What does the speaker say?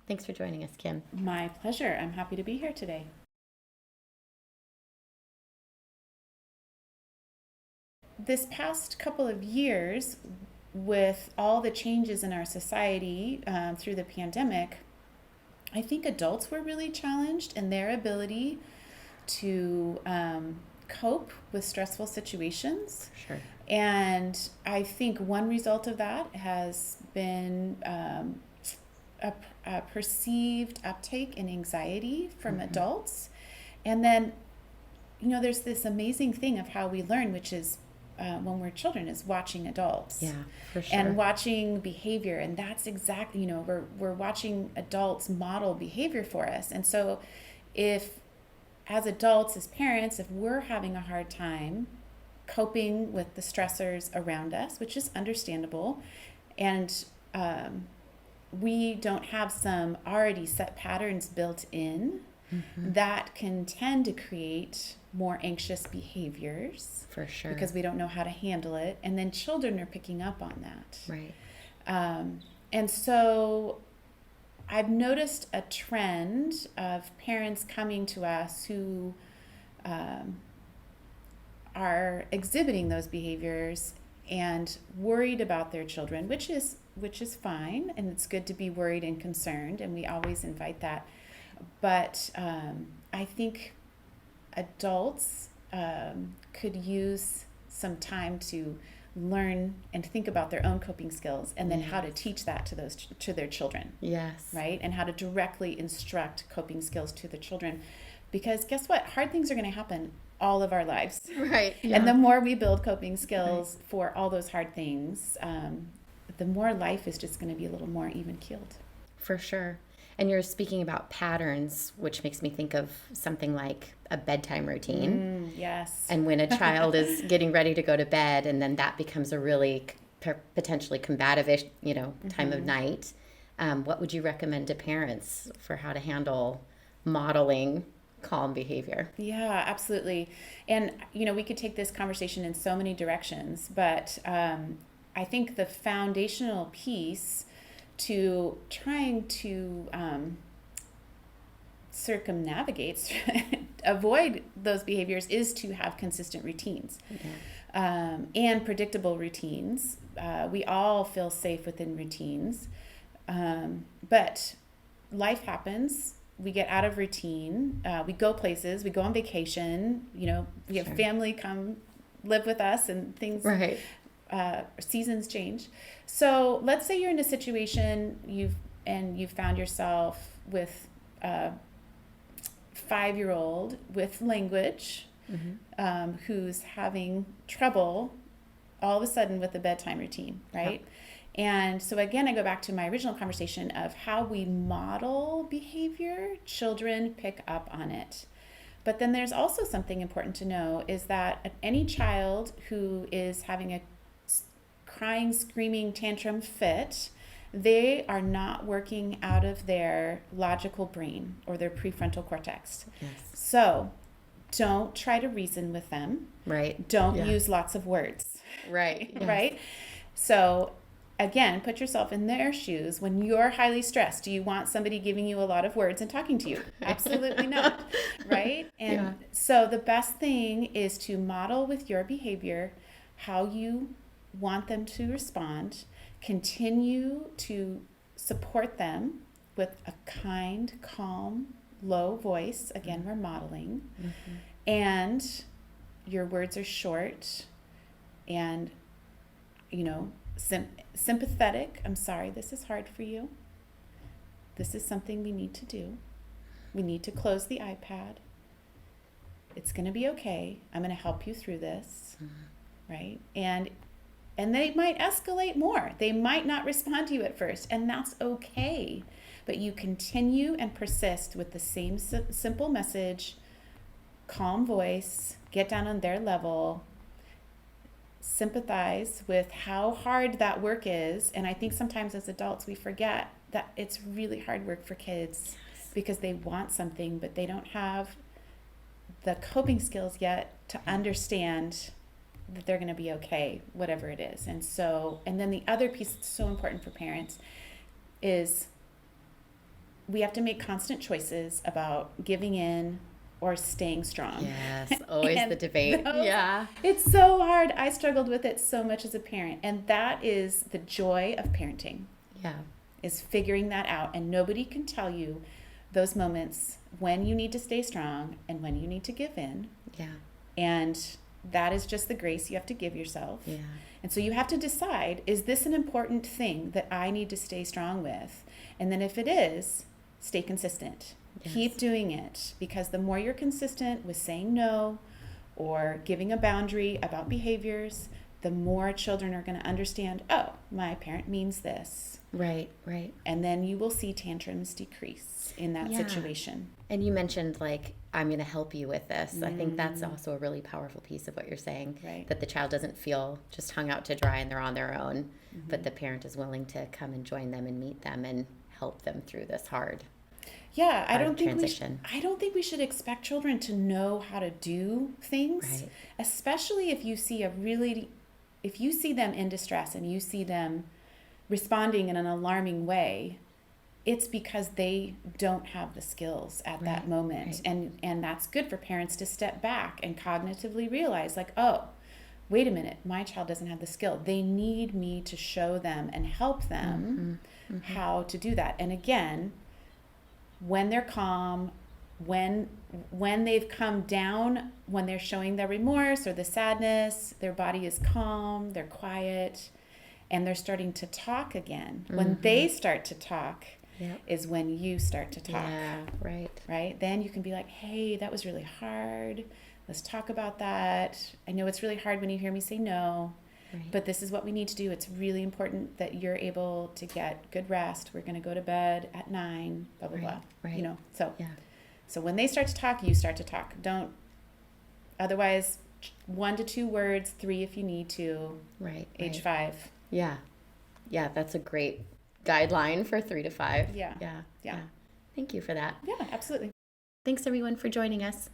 Thanks for joining us, Kim. My pleasure. I'm happy to be here today. This past couple of years, with all the changes in our society through the pandemic, I think adults were really challenged in their ability to cope with stressful situations. Sure. And I think one result of that has been a perceived uptake in anxiety from adults. And then, there's this amazing thing of how we learn, which is when we're children, is watching adults. Yeah, for sure. And watching behavior. And that's exactly, we're watching adults model behavior for us. And so if, as adults, as parents, if we're having a hard time coping with the stressors around us, which is understandable, and we don't have some already set patterns built in, that can tend to create more anxious behaviors. For sure. Because we don't know how to handle it. And then children are picking up on that. Right. And so I've noticed a trend of parents coming to us who are exhibiting those behaviors and worried about their children, which is fine, and it's good to be worried and concerned, and we always invite that. But I think adults could use some time to learn and think about their own coping skills, and then how to teach that to their children. Yes. Right? And how to directly instruct coping skills to the children. Because guess what? Hard things are going to happen all of our lives. Right. Yeah. And the more we build coping skills for all those hard things, the more life is just going to be a little more even-keeled. For sure. And you're speaking about patterns, which makes me think of something like a bedtime routine. Yes. And when a child is getting ready to go to bed, and then that becomes a really potentially combative, time of night, what would you recommend to parents for how to handle modeling calm behavior? Yeah, absolutely. And, we could take this conversation in so many directions, but I think the foundational piece to trying to circumnavigate, avoid those behaviors, is to have consistent routines and predictable routines. We all feel safe within routines, but life happens. We get out of routine. We go places. We go on vacation. We have family come live with us, and things. Right. Seasons change. So let's say you're in a situation you've found yourself with a 5-year-old with language who's having trouble all of a sudden with a bedtime routine, right? Yeah. And so again, I go back to my original conversation of how we model behavior. Children pick up on it. But then there's also something important to know, is that any child who is having a crying, screaming, tantrum fit, they are not working out of their logical brain or their prefrontal cortex. Yes. So don't try to reason with them. Right. Don't use lots of words. Right. Yes. Right? So again, put yourself in their shoes. When you're highly stressed, do you want somebody giving you a lot of words and talking to you? Absolutely not. Right? And so the best thing is to model with your behavior how you want them to respond. Continue to support them with a kind, calm, low voice. Again, we're modeling. And your words are short and, sympathetic. I'm sorry, this is hard for you. This is something we need to do. We need to close the iPad. It's going to be okay. I'm going to help you through this. Right? And they might escalate more. They might not respond to you at first, and that's okay. But you continue and persist with the same simple message, calm voice, get down on their level, sympathize with how hard that work is. And I think sometimes as adults we forget that it's really hard work for kids because they want something, but they don't have the coping skills yet to understand that they're going to be okay, whatever it is. And then the other piece that's so important for parents is we have to make constant choices about giving in or staying strong. Yes, always the debate. Yeah. It's so hard. I struggled with it so much as a parent. And that is the joy of parenting. Yeah. Is figuring that out. And nobody can tell you those moments when you need to stay strong and when you need to give in. Yeah. And that is just the grace you have to give yourself. Yeah. And so you have to decide, is this an important thing that I need to stay strong with? And then if it is, stay consistent. Yes. Keep doing it, because the more you're consistent with saying no or giving a boundary about behaviors, the more children are going to understand, oh, my parent means this. Right, right. And then you will see tantrums decrease in that situation. And you mentioned, like, I'm going to help you with this. I think that's also a really powerful piece of what you're saying, right. That the child doesn't feel just hung out to dry and they're on their own, but the parent is willing to come and join them and meet them and help them through this hard I don't think we should expect children to know how to do things, right. Especially if you see if you see them in distress and you see them responding in an alarming way. It's because they don't have the skills at that moment. Right. And that's good for parents to step back and cognitively realize, like, oh, wait a minute, my child doesn't have the skill. They need me to show them and help them how to do that. And again, when they're calm, when they've come down, when they're showing their remorse or the sadness, their body is calm, they're quiet, and they're starting to talk again. When they start to talk, is when you start to talk. Yeah, right. Right? Then you can be like, hey, that was really hard. Let's talk about that. I know it's really hard when you hear me say no, but this is what we need to do. It's really important that you're able to get good rest. We're going to go to bed at 9, blah, blah, blah. Right. You know, so when they start to talk, you start to talk. Don't, otherwise, 1 to 2 words, 3 if you need to. Right. Age 5. Yeah. Yeah, that's a great guideline for 3 to 5. Yeah. Thank you for that. Yeah, absolutely. Thanks everyone for joining us.